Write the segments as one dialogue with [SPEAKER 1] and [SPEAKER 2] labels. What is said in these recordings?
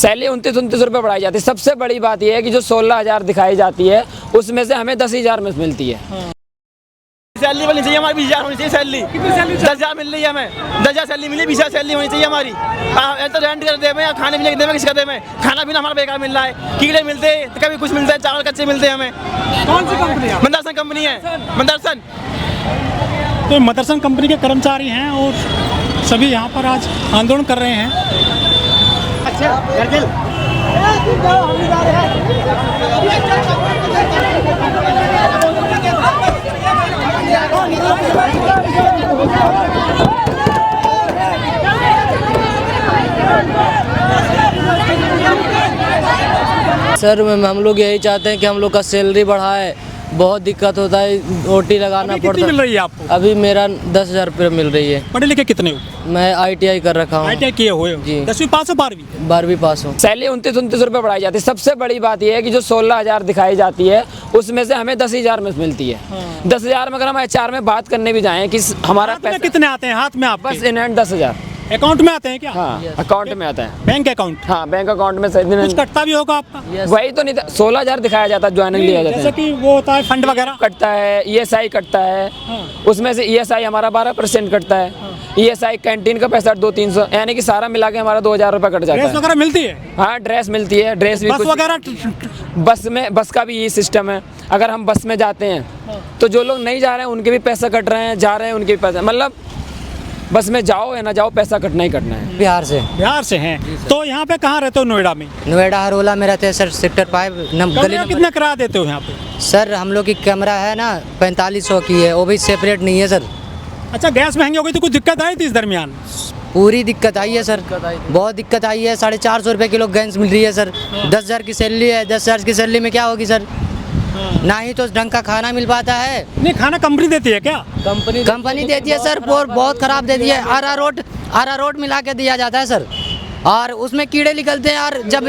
[SPEAKER 1] Salary 29 रुपये बढ़ाई जाती है। सबसे बड़ी बात यह है कि जो 16,000 दिखाई जाती है उसमें से हमें 10,000 में मिलती है।
[SPEAKER 2] सैलरी मिलनी चाहिए, हमारी 20,000 होनी चाहिए सैलरी। 10,000 मिल रही है हमें, 10,000 सैलरी मिली, 20,000 सैलरी होनी चाहिए हमारी। तो रेंट कर दे में, खाने पीने दे में, किसका दे में, खाना पीना हमारा बेकार मिल रहा है। कीड़े मिलते हैं तो कभी कुछ मिलता है, चावल कच्चे मिलते हैं हमें।
[SPEAKER 1] कौन सी कंपनी है?
[SPEAKER 2] मदरसन कंपनी है, मदरसन।
[SPEAKER 1] तो मदरसन कंपनी के कर्मचारी हैं और सभी यहाँ पर आज आंदोलन कर रहे हैं।
[SPEAKER 3] सर हम लोग यही चाहते हैं कि हम लोग का सैलरी बढ़ाए। बहुत दिक्कत होता है, ओटी लगाना
[SPEAKER 1] अभी
[SPEAKER 3] पड़ता
[SPEAKER 1] कितनी
[SPEAKER 3] है।
[SPEAKER 1] मिल रही है आपको?
[SPEAKER 3] अभी मेरा 10,000 रुपये मिल रही है।
[SPEAKER 1] पढ़े लिखे कितने हो?
[SPEAKER 3] मैं ITI कर रखा हूँ।
[SPEAKER 1] ITI किए हुए हो?
[SPEAKER 3] जी।
[SPEAKER 1] 10वीं पास हो 12वीं?
[SPEAKER 3] 12वीं पास हूँ।
[SPEAKER 2] सैलरी 29 रुपये बढ़ाई जाती है। सबसे बड़ी बात यह है कि जो 16,000 दिखाई जाती है उसमें से हमें 10,000 में मिलती है। 10,000 में अगर हम HR में बात करने भी जाएँ कि हमारा
[SPEAKER 1] हाथ में
[SPEAKER 2] पैसा
[SPEAKER 1] कितने आते हैं हाथ में आप?
[SPEAKER 2] बस इन हैंड 10,000
[SPEAKER 1] अकाउंट में आते हैं क्या?
[SPEAKER 2] हाँ अकाउंट में आता है।
[SPEAKER 1] Bank account?
[SPEAKER 2] हाँ बैंक अकाउंट में
[SPEAKER 1] कुछ कटता भी होगा आपका?
[SPEAKER 2] वही तो नहीं था, 16,000 दिखाया जाता है, ज्वाइनिंग लिया जाता
[SPEAKER 1] जैसे
[SPEAKER 2] है।
[SPEAKER 1] कि वो होता है फंड वगैरह
[SPEAKER 2] कटता है, ESI कटता है। उसमें से ESI हमारा 12% कटता है। ESI कैंटीन का पैसा 200-300, यानी कि सारा मिला के हमारा 2,000 रुपये कट जाता
[SPEAKER 1] ड्रेस
[SPEAKER 2] है।
[SPEAKER 1] वगैरह मिलती है?
[SPEAKER 2] हाँ ड्रेस मिलती है, ड्रेस भी
[SPEAKER 1] बस
[SPEAKER 2] कुछ
[SPEAKER 1] वगैरह?
[SPEAKER 2] बस का भी यही सिस्टम है। अगर हम बस में जाते हैं तो जो लोग नहीं जा रहे हैं उनके भी पैसा कट रहे हैं, जा रहे हैं उनके भी पैसा, मतलब बस में जाओ या ना जाओ पैसा कटना ही कटना है।
[SPEAKER 3] बिहार से।
[SPEAKER 1] बिहार से हैं तो यहाँ पे कहाँ रहते हो? नोएडा में?
[SPEAKER 3] नोएडा हरोला में रहते हैं सर, सेक्टर 5 गली
[SPEAKER 1] कमरा कितना किराया देते हो यहाँ पे?
[SPEAKER 3] सर हम लोग की कमरा है ना 4500 की है, वो भी सेपरेट नहीं है सर।
[SPEAKER 1] अच्छा गैस महंगी हो गई तो कुछ दिक्कत आई थी इस दरमियान?
[SPEAKER 3] पूरी दिक्कत आई है सर, बहुत दिक्कत आई है। 450 रुपये किलो गैस मिल रही है सर। 10,000 की सैलरी है, 10,000 की सैलरी में क्या होगी सर? ना ही तो ढंग का खाना मिल पाता है।
[SPEAKER 1] नहीं खाना कंपनी देती है क्या?
[SPEAKER 3] कंपनी देती है सर, और बहुत खराब देती है। आरा रोट मिला के दिया जाता है सर, और उसमें कीड़े निकलते हैं। और जब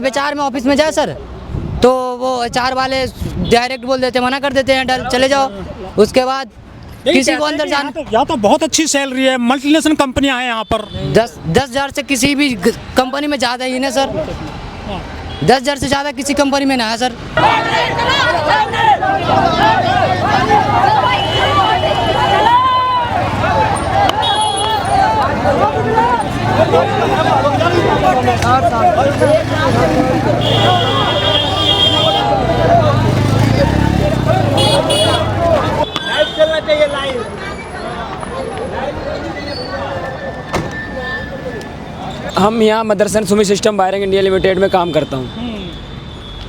[SPEAKER 3] HR में ऑफिस में जाए सर तो वो HR वाले डायरेक्ट बोल देते हैं, मना कर देते हैं, चले जाओ। उसके बाद किसी को अंदर जाना,
[SPEAKER 1] यहाँ तो बहुत अच्छी सैलरी है, मल्टीनेशनल कंपनियां हैं यहाँ पर।
[SPEAKER 3] 10,000 से किसी भी कंपनी में ज़्यादा ही ना सर, 10,000 से ज़्यादा किसी कंपनी में ना है सर।
[SPEAKER 2] हम यहाँ Motherson Sumi System Wiring India Limited में काम करता हूँ।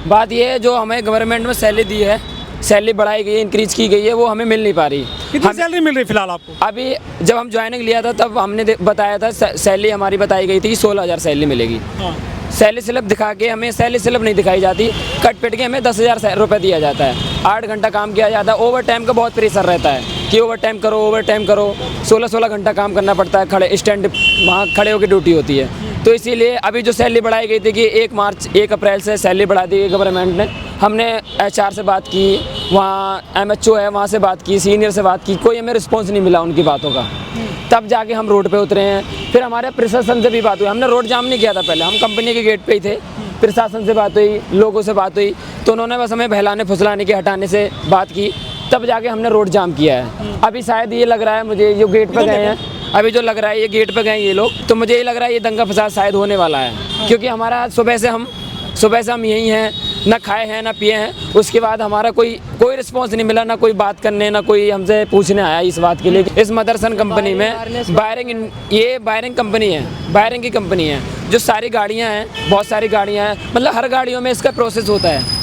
[SPEAKER 2] बात ये है जो हमें गवर्नमेंट में सैलरी दी है, सैलरी बढ़ाई गई है, इंक्रीज की गई है, वो हमें मिल नहीं पा रही।
[SPEAKER 1] कितनी सैलरी मिल रही है फिलहाल आपको?
[SPEAKER 2] अभी जब हम ज्वाइनिंग लिया था तब हमने बताया था, सैलरी हमारी बताई गई थी कि 16,000 सैलरी मिलेगी। सैलरी स्लिप दिखा के हमें सैलरी स्लिप नहीं दिखाई जाती, कट पिट के हमें 10,000 रुपये दिया जाता है। 8 घंटा काम किया जाता है। ओवर टाइम का बहुत प्रेशर रहता है कि ओवर टाइम करो। 16 घंटा काम करना पड़ता है, खड़े स्टैंड वहाँ खड़े होकर ड्यूटी होती है। तो इसीलिए अभी जो सैलरी बढ़ाई गई थी कि 1 अप्रैल से सैलरी बढ़ा दी गई गवर्नमेंट ने। हमने HR से बात की, वहाँ MHO है वहाँ से बात की, सीनियर से बात की, कोई हमें रिस्पॉन्स नहीं मिला उनकी बातों का। तब जाके हम रोड पे उतरे हैं। फिर हमारे प्रशासन से भी बात हुई, हमने रोड जाम नहीं किया था पहले, हम कंपनी के गेट पे ही थे। प्रशासन से बात हुई, लोगों से बात हुई, तो उन्होंने बस हमें बहलाने फुसलाने के हटाने से बात की, तब जाके हमने रोड जाम किया है। अभी शायद ये लग रहा है मुझे, जो गेट पे गए हैं अभी जो लग रहा है ये गेट पे गए ये लोग, तो मुझे ये लग रहा है ये दंगा फसाद शायद होने वाला है। क्योंकि हमारा सुबह से हम यहीं हैं, ना खाए हैं ना पिए हैं। उसके बाद हमारा कोई रिस्पांस नहीं मिला, ना कोई बात करने, ना कोई हमसे पूछने आया इस बात के लिए। इस मदरसन कंपनी में वायरिंग कंपनी है, वायरिंग की कंपनी है। जो सारी गाड़ियाँ हैं, बहुत सारी गाड़ियाँ हैं, मतलब हर गाड़ियों में इसका प्रोसेस होता है।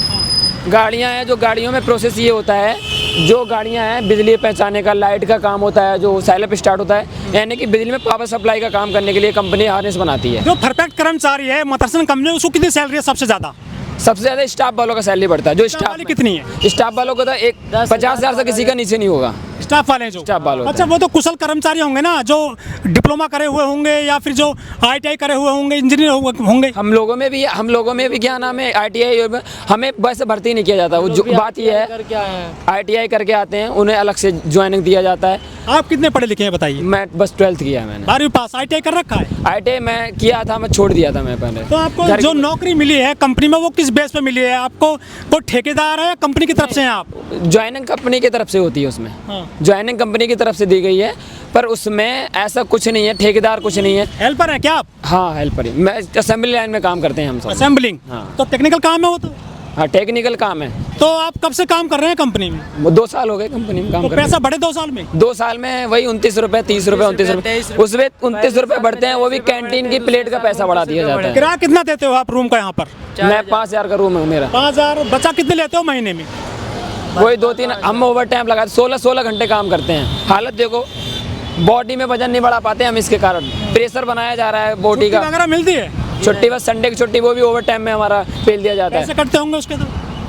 [SPEAKER 2] गाड़ियाँ हैं जो गाड़ियों में प्रोसेस ये होता है, जो गाड़ियाँ हैं बिजली पहुँचाने का, लाइट का काम होता है, जो सेल्फ स्टार्ट होता है, यानी कि बिजली में पावर सप्लाई का काम करने के लिए कंपनी हार्नेस बनाती है।
[SPEAKER 1] जो परफेक्ट कर्मचारी है मदरसन कंपनी, उसको कितनी सैलरी है सबसे ज़्यादा?
[SPEAKER 2] सबसे ज़्यादा स्टाफ वालों का सैलरी बढ़ता है। जो स्टाफ
[SPEAKER 1] वाली कितनी है?
[SPEAKER 2] स्टाफ वालों को तो 50,000 से किसी का नीचे नहीं होगा।
[SPEAKER 4] स्टाफ वाले हैं जो।
[SPEAKER 2] स्टाफ वाले होते
[SPEAKER 4] अच्छा, वो तो कुशल कर्मचारी होंगे ना, जो डिप्लोमा करे हुए होंगे या फिर जो ITI करे हुए होंगे, इंजीनियर होंगे।
[SPEAKER 2] हम लोगों में भी क्या नाम है ITI, और हमें वैसे भर्ती नहीं किया जाता। वो जो बात ये है, ITI करके आते हैं, उन्हें अलग से ज्वाइनिंग दिया जाता है।
[SPEAKER 4] आप कितने पढ़े लिखे हैं बताइए?
[SPEAKER 2] मैं बस 12th किया है मैंने।
[SPEAKER 4] 12वीं पास, ITI कर रखा है?
[SPEAKER 2] ITI मैं किया था, मैं छोड़ दिया था मैं पहले।
[SPEAKER 4] तो आपको जो नौकरी मिली है कंपनी में, वो किस बेस पे मिली है आपको? कोई ठेकेदार है या कंपनी की तरफ से हैं आप?
[SPEAKER 2] ज्वाइनिंग कंपनी की तरफ से होती है उसमें।
[SPEAKER 4] हाँ।
[SPEAKER 2] ज्वाइनिंग कंपनी की तरफ से दी गई है, पर उसमें ऐसा कुछ नहीं है, ठेकेदार कुछ नहीं है।
[SPEAKER 4] हेल्पर है क्या आप?
[SPEAKER 2] हाँ, हेल्पर ही। मैं असेंबली लाइन में काम करते हैं हम सब।
[SPEAKER 4] असेंबलिंग?
[SPEAKER 2] हाँ।
[SPEAKER 4] तो टेक्निकल काम है वो तो?
[SPEAKER 2] हाँ, टेक्निकल काम है।
[SPEAKER 4] तो आप कब से काम कर रहे हैं कंपनी में?
[SPEAKER 2] वो 2 साल हो गए कंपनी में काम
[SPEAKER 4] तो
[SPEAKER 2] करते।
[SPEAKER 4] पैसा बढ़े 2 साल में?
[SPEAKER 2] 2 साल में वही 29 रुपये, 30 रुपये, 29 रुपये, उसमें 29 रुपये बढ़ते हैं। वो भी कैंटीन की प्लेट का पैसा बढ़ा दिया जाता है।
[SPEAKER 4] किराया कितना देते हो आप रूम का यहाँ पर?
[SPEAKER 2] मैं 5,000 का रूम है मेरा।
[SPEAKER 4] 5,000। बचा कितने लेते हो महीने में?
[SPEAKER 2] वही 2-3 हम ओवर टाइम लगाते, 16 घंटे काम करते हैं। हालत देखो, बॉडी में वजन नहीं बढ़ा पाते हम, इसके कारण प्रेशर बनाया जा रहा है बॉडी का।
[SPEAKER 4] वगैरह मिलती है?
[SPEAKER 2] छुट्टी बस संडे की छुट्टी, वो भी ओवर टाइम में हमारा पेल दिया जाता
[SPEAKER 4] पैसे
[SPEAKER 2] है।
[SPEAKER 4] कटते होंगे उसके तो?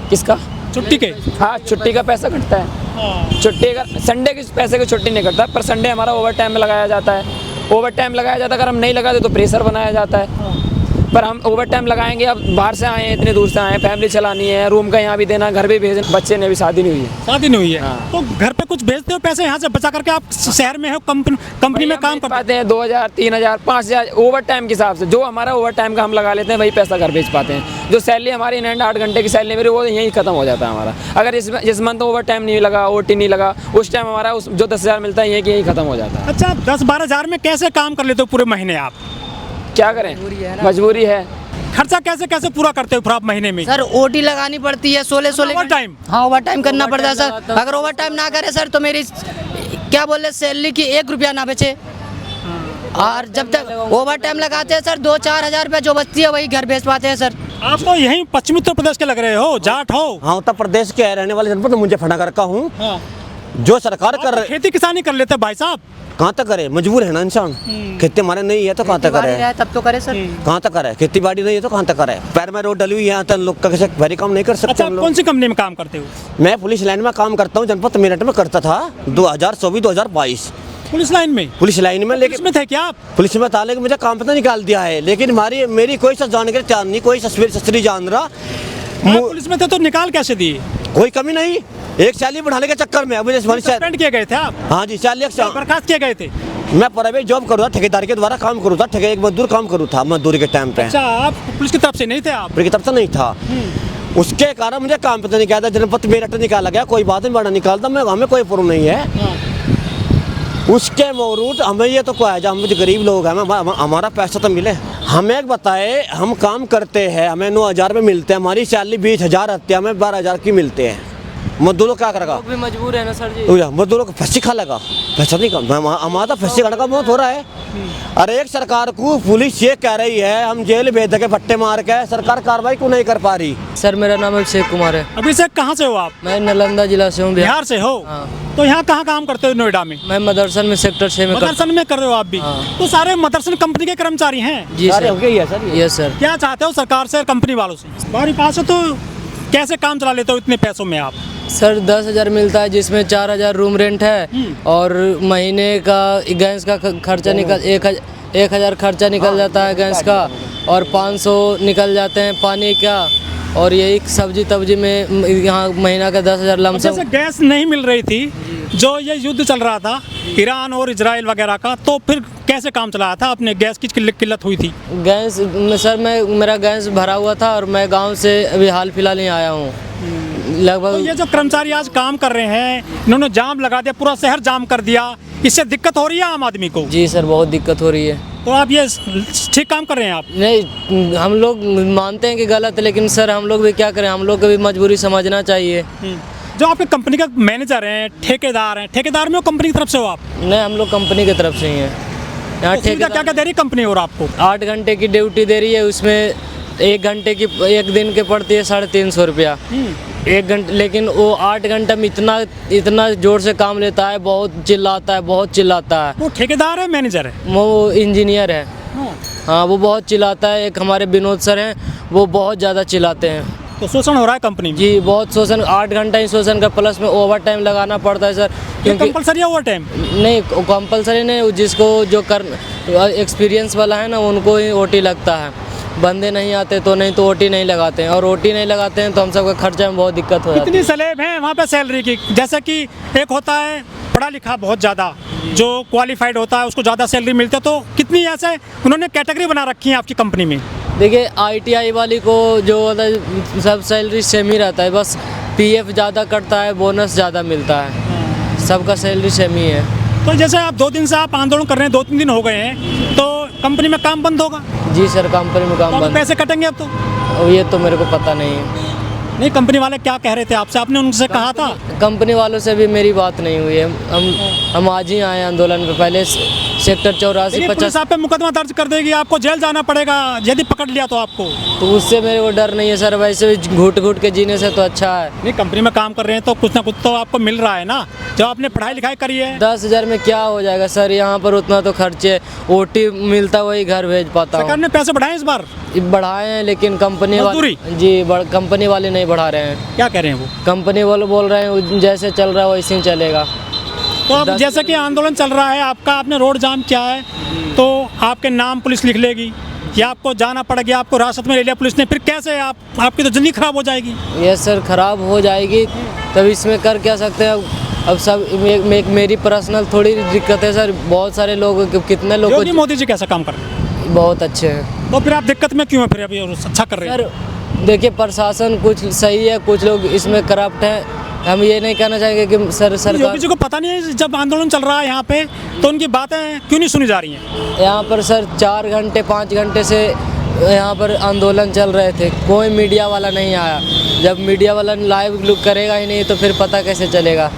[SPEAKER 2] किसका?
[SPEAKER 4] छुट्टी के?
[SPEAKER 2] हाँ, छुट्टी का पैसा कटता है। छुट्टी का संडे के पैसे की छुट्टी नहीं कटता, पर संडे हमारा ओवर टाइम में लगाया जाता है। ओवर टाइम लगाया जाता है, अगर हम नहीं लगाते तो प्रेशर बनाया जाता है। पर हम ओवर टाइम लगाएंगे। अब बाहर से आए हैं, इतने दूर से आए हैं, फैमिली चलानी है, रूम का यहाँ भी देना, घर भी भेजना। बच्चे ने भी शादी नहीं हुई है।
[SPEAKER 4] शादी नहीं हुई है?
[SPEAKER 2] हाँ।
[SPEAKER 4] तो घर पे कुछ भेजते हो पैसे यहाँ से बचा करके? आप शहर में हो, कंपनी में काम करते
[SPEAKER 2] पाते हैं 2,000, 3,000, 5,000 ओवर टाइम के हिसाब से। जो हमारा ओवर टाइम का हम लगा लेते हैं, वही पैसा घर भेज पाते हैं। जो सैलरी हमारी 8 घंटे की सैलरी मेरी, वो यहीं खत्म हो जाता है हमारा। अगर जिस मंथ ओवर टाइम नहीं लगा, OT नहीं लगा, उस टाइम हमारा जो 10,000 मिलता है यहीं खत्म हो जाता है।
[SPEAKER 4] अच्छा, 10-12 हज़ार में कैसे काम कर लेते हो पूरे महीने आप?
[SPEAKER 2] क्या करें, मजबूरी है।
[SPEAKER 4] खर्चा कैसे पूरा करते हो फिर आप महीने में?
[SPEAKER 3] सर OT लगानी पड़ती है, 16
[SPEAKER 4] ओवर टाइम?
[SPEAKER 3] हाँ, ओवर टाइम करना पड़ता है सर। अगर ओवर टाइम ना करे सर तो मेरी क्या बोले सैलरी की 1 रुपया ना बचे। और जब तक ओवर टाइम लगाते हैं सर, 2-4 हज़ार रुपया जो बचती है वही घर भेज पाते हैं सर।
[SPEAKER 4] आप तो यहीं पश्चिमी उत्तर प्रदेश के लग रहे हो, जाट हो?
[SPEAKER 5] हाँ, उत्तर प्रदेश के रहने वाले जनपद मुझे फटाकर का हूँ।
[SPEAKER 4] हाँ।
[SPEAKER 5] जो सरकार कर रही,
[SPEAKER 4] खेती किसानी कर लेते भाई साहब?
[SPEAKER 5] कहाँ तक करे, मजबूर है ना इंसान। खेती हमारे नहीं है तो कहाँ तक करे,
[SPEAKER 3] तब तो करे सर।
[SPEAKER 5] कहाँ तक करे, खेती बाड़ी नहीं है तो कहाँ तक करे। पैर में रोड डली हुई है, तो लोग का कैसे भारी काम नहीं कर सकते
[SPEAKER 4] अच्छा,
[SPEAKER 5] हम
[SPEAKER 4] आप
[SPEAKER 5] लोग।
[SPEAKER 4] कौन सी कंपनी में काम करते हो?
[SPEAKER 5] मैं पुलिस लाइन में काम करता हूँ, जनपद मेरठ में करता था 2024-2022
[SPEAKER 4] पुलिस लाइन में?
[SPEAKER 5] पुलिस लाइन में।
[SPEAKER 4] पुलिस
[SPEAKER 5] लेकिन
[SPEAKER 4] में थे क्या आप?
[SPEAKER 5] पुलिस में था, लेकिन मुझे काम पता निकाल दिया है। लेकिन मेरी कोई सा जानकारी तैयार नहीं, कोई ससुरी जान रहा।
[SPEAKER 4] आप पुलिस में थे तो निकाल कैसे दिए?
[SPEAKER 5] कोई कमी नहीं, एक सैलरी बढ़ाने के चक्कर में मुझे
[SPEAKER 4] सस्पेंड किए गए थे आप?
[SPEAKER 5] हाँ जी, सैलरी
[SPEAKER 4] बर्खास्त किए गए थे?
[SPEAKER 5] मैं प्राइवेट जॉब करूँ था, ठेकेदार के द्वारा काम करूँ था, एक मजदूर काम करूँ था मजदूरी के टाइम पे।
[SPEAKER 4] अच्छा, आप पुलिस की तरफ से नहीं थे आप?
[SPEAKER 5] पुलिस की तरफ से नहीं था, उसके कारण मुझे काम पता नहीं किया था। जनपद मेरठ निकाला गया, कोई बात नहीं, बड़ा निकालता मैं, हमें कोई प्रॉब्लम नहीं है। उसके बावजूद हमें ये तो क्या है, हम जो गरीब लोग हैं, हमारा पैसा तो मिले। हमें एक बताए, हम काम करते हैं, हमें 9,000 में मिलते हैं, हमारी सैलरी 20,000 आती है, हमें 12,000 की मिलते हैं। मजदूरों क्या करेगा?
[SPEAKER 3] भी मजबूर है ना सर जी।
[SPEAKER 5] मजदूरों को फंसी खा लगा, पैसा नहीं कम, हमारा फंसी खाने का बहुत हो रहा है। अरे एक सरकार को पुलिस ये कह रही है हम जेल भेज के फट्टे मार के, सरकार कार्रवाई क्यों नहीं कर पा रही?
[SPEAKER 3] सर मेरा नाम अभिषेक कुमार है।
[SPEAKER 4] अभिषेक, कहाँ से हो आप?
[SPEAKER 3] मैं नालंदा जिला से हूँ,
[SPEAKER 4] बिहार से हो? तो यहाँ कहाँ काम करते हो नोएडा में?
[SPEAKER 3] मैं मदरसन में सेक्टर 6 में
[SPEAKER 4] मदरसन में कर रहे हो आप भी? तो सारे मदरसन कंपनी के कर्मचारी हैं?
[SPEAKER 3] जी
[SPEAKER 5] सारे
[SPEAKER 3] सर।
[SPEAKER 5] हो गए ही है सर।
[SPEAKER 3] Yes sir.
[SPEAKER 4] क्या चाहते हो सरकार से, कंपनी वालों से? हमारे पास है तो कैसे काम चला लेते हो इतने पैसों में आप?
[SPEAKER 3] सर 10,000 मिलता है, जिसमें 4,000 रूम रेंट है और महीने का गैस का खर्चा निकल 1,000 खर्चा निकल जाता है गैस का, और 500 निकल जाते हैं पानी का, और यही सब्जी तब्जी में यहाँ महीना का 10,000 लमसम।
[SPEAKER 4] जैसे गैस नहीं मिल रही थी, जो ये युद्ध चल रहा था ईरान और इजराइल वगैरह का, तो फिर कैसे काम चलाया था आपने? गैस की किल्लत हुई थी?
[SPEAKER 3] गैस सर मेरा गैस भरा हुआ था, और मैं गांव से अभी हाल फिलहाल ही आया हूँ लगभग।
[SPEAKER 4] तो ये जो कर्मचारी आज काम कर रहे हैं, इन्होंने जाम लगा दिया, पूरा शहर जाम कर दिया, इससे दिक्कत हो रही है आम आदमी को?
[SPEAKER 3] जी सर, बहुत दिक्कत हो रही है।
[SPEAKER 4] तो आप ये ठीक काम कर रहे हैं आप?
[SPEAKER 3] नहीं, हम लोग मानते हैं कि गलत है, लेकिन सर हम लोग भी क्या करें, हम लोग को भी मजबूरी समझना चाहिए।
[SPEAKER 4] जो आपके कंपनी का मैनेजर हैं, ठेकेदार हैं, ठेकेदार में हो कंपनी की तरफ से हो आप?
[SPEAKER 3] नहीं, हम लोग कंपनी की तरफ से ही हैं। यहाँ
[SPEAKER 4] तो क्या क्या दे रही कंपनी और आपको?
[SPEAKER 3] 8 घंटे की ड्यूटी दे रही है, उसमें 1 घंटे की 1 दिन के पड़ती है 350 रुपया 1 घंटे। लेकिन वो 8 घंटे में इतना जोर से काम लेता है, बहुत चिल्लाता है।
[SPEAKER 4] वो ठेकेदार है, मैनेजर है?
[SPEAKER 3] वो इंजीनियर है। हाँ, वो बहुत चिल्लाता है। एक हमारे विनोद सर हैं, वो बहुत ज़्यादा चिल्लाते हैं।
[SPEAKER 4] तो शोषण हो रहा है कंपनी में?
[SPEAKER 6] जी बहुत शोषण, 8 घंटा ही शोषण का, प्लस में ओवर टाइम लगाना पड़ता है सर।
[SPEAKER 4] ये कंपलसरी है ओवर टाइम?
[SPEAKER 6] नहीं कंपलसरी नहीं, जिसको जो कर एक्सपीरियंस वाला है ना उनको ही ओटी लगता है, बंदे नहीं आते तो नहीं, तो ओटी नहीं लगाते हैं, और ओटी नहीं लगाते हैं तो हम सबका खर्चा में बहुत दिक्कत हो जाती
[SPEAKER 4] कितनी
[SPEAKER 6] है।
[SPEAKER 4] स्लैब है वहाँ पे सैलरी की? जैसे कि एक होता है पढ़ा लिखा बहुत ज़्यादा, जो क्वालिफाइड होता है उसको ज़्यादा सैलरी मिलती है, तो कितनी ऐसे उन्होंने कैटेगरी बना रखी है आपकी कंपनी में?
[SPEAKER 6] देखिए ITI वाली को जो होता है सब सैलरी सेम ही रहता है, बस PF ज़्यादा कटता है, बोनस ज़्यादा मिलता है, सबका सैलरी सेम ही है।
[SPEAKER 4] तो जैसे आप 2 दिन से आप आंदोलन कर रहे हैं, 2-3 दिन हो गए हैं, तो कंपनी में काम बंद होगा?
[SPEAKER 6] जी सर कंपनी में काम
[SPEAKER 4] तो
[SPEAKER 6] बंद।
[SPEAKER 4] पैसे कटेंगे अब तो?
[SPEAKER 6] अब ये तो मेरे को पता नहीं है।
[SPEAKER 4] नहीं, कंपनी वाले क्या कह रहे थे आपसे, आपने उनसे कहा था?
[SPEAKER 6] कंपनी वालों से भी मेरी बात नहीं हुई है, हम आज ही आए आंदोलन पे। पहले सेक्टर 84
[SPEAKER 4] लेकिन
[SPEAKER 6] 50
[SPEAKER 4] पुलिस आप पे मुकदमा दर्ज कर देगी, आपको जेल जाना पड़ेगा यदि पकड़ लिया तो आपको।
[SPEAKER 6] तो उससे मेरे को डर नहीं है सर, वैसे भी घुट घुट के जीने से तो अच्छा है।
[SPEAKER 4] नहीं, कंपनी में काम कर रहे हैं तो कुछ ना कुछ तो आपको मिल रहा है ना, जब आपने पढ़ाई लिखाई करी है।
[SPEAKER 6] 10,000 में क्या हो जाएगा सर, यहाँ पर उतना तो खर्चे, ओटी मिलता वही घर भेज पाता
[SPEAKER 4] सरकार
[SPEAKER 6] हूँ।
[SPEAKER 4] ने पैसे बढ़ाए इस बार?
[SPEAKER 6] बढ़ाए हैं लेकिन कंपनी वाले,
[SPEAKER 4] मजदूरी?
[SPEAKER 6] जी कंपनी वाले नहीं बढ़ा रहे हैं।
[SPEAKER 4] क्या कह रहे हैं वो?
[SPEAKER 6] कंपनी वाले बोल रहे हैं जैसे चल रहा है वैसे ही चलेगा।
[SPEAKER 4] तो अब जैसे कि आंदोलन चल रहा है आपका, आपने रोड जाम किया है, तो आपके नाम पुलिस लिख लेगी या आपको जाना पड़ेगा, आपको हिरासत में ले लिया पुलिस ने, फिर कैसे आपकी तो जिंदगी खराब हो जाएगी।
[SPEAKER 6] यस सर खराब हो जाएगी, तब इसमें कर क्या सकते हैं अब सब। मेरी पर्सनल थोड़ी दिक्कत है सर, बहुत सारे लोग, कितने लोग
[SPEAKER 4] योगी मोदी जी कैसा काम कर रहे हैं?
[SPEAKER 6] बहुत अच्छे हैं।
[SPEAKER 4] तो फिर आप दिक्कत में क्यों है फिर अभी, और अच्छा कर रहे हैं?
[SPEAKER 6] सर देखिए प्रशासन कुछ सही है, कुछ लोग इसमें करप्ट हैं। हम ये नहीं कहना चाहेंगे कि सरकार,
[SPEAKER 4] योगी जी को पता नहीं है जब आंदोलन चल रहा है यहाँ पे तो उनकी बातें क्यों नहीं सुनी जा रही हैं?
[SPEAKER 6] यहाँ पर सर 4 घंटे 5 घंटे से यहाँ पर आंदोलन चल रहे थे, कोई मीडिया वाला नहीं आया। जब मीडिया वाला लाइव लुक करेगा ही नहीं तो फिर पता कैसे चलेगा।